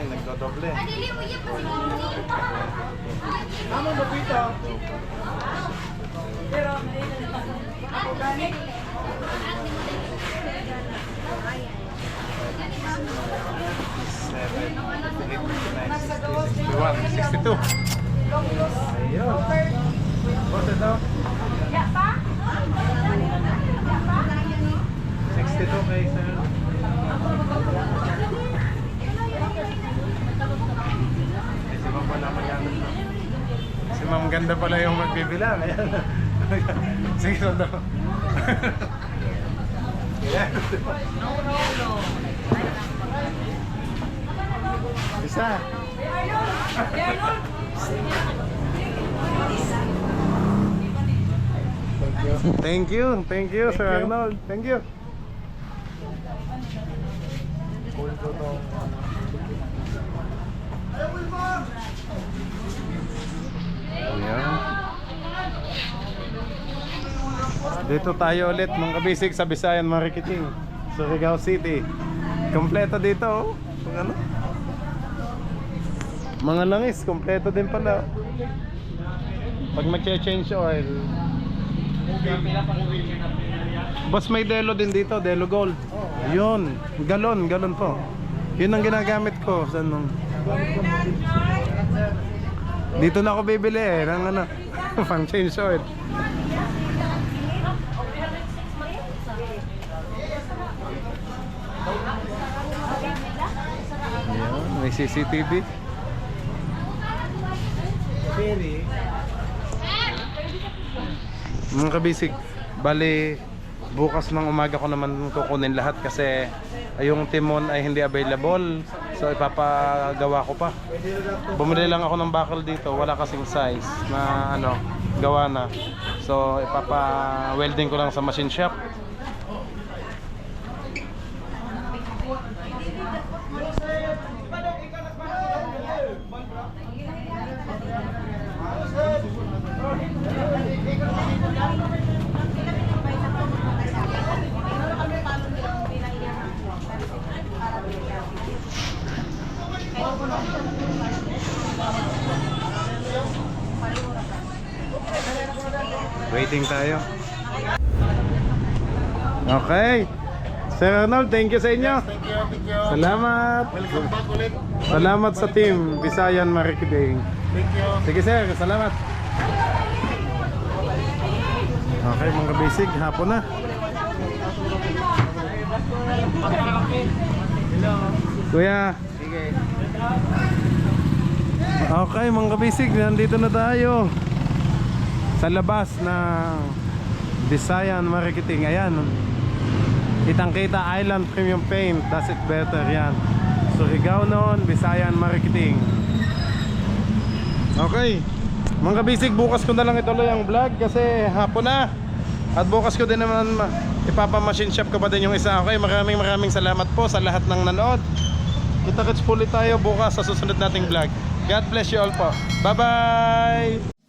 Nagdodoble. $61, $62. Ayun. What's it now? 62 kay sir. Si ma'am pala maganda. Si ma'am ganda pala yung magbibilang. Ayan. Sige, sondo. Ayan. Isa. Thank you, Sir Arnold. Thank you. Ayan. Dito tayo ulit mga kabisig sa Visayan Mariketing, Surigao City. Kompleto dito oh. Ano? Mga langis, kompleto din pala. Pag mag-change oil. Boss, may Delo din dito, Delo Gold. Yun, galon po. Yun ang ginagamit ko sa nung. Dito na ako bibili ng ano, pang change oil. Ayan, may CCTV. Mga kabisig, bali bukas ng umaga ko naman kukunin lahat kasi yung timon ay hindi available. So ipapagawa ko pa. Bumili lang ako ng bakal dito, wala kasing size na ano, gawa na. So ipapa-welding ko lang sa machine shop. Waiting tayo. Okay. Sir Arnold, thank you sa inyo. Thank you. Salamat. Welcome back ulit. Salamat sa team Visayan Mariketing. Thank you. Sige sir, salamat. Okay mga basic, hapon na. Kuya. Sige. Okay mga basic, nandito na tayo sa labas ng Visayan Marketing. Ayan. Kitang-kita Island Premium Paint. Does it better. Yan. Surigao noon, Visayan Marketing. Okay. Mga kabisig, bukas ko na lang ituloy ang vlog kasi hapon na. At bukas ko din naman ipapamachine shop ko pa din yung isa. Okay, maraming salamat po sa lahat ng nanood. Kita-kits ulit tayo bukas sa susunod nating vlog. God bless you all po. Bye-bye!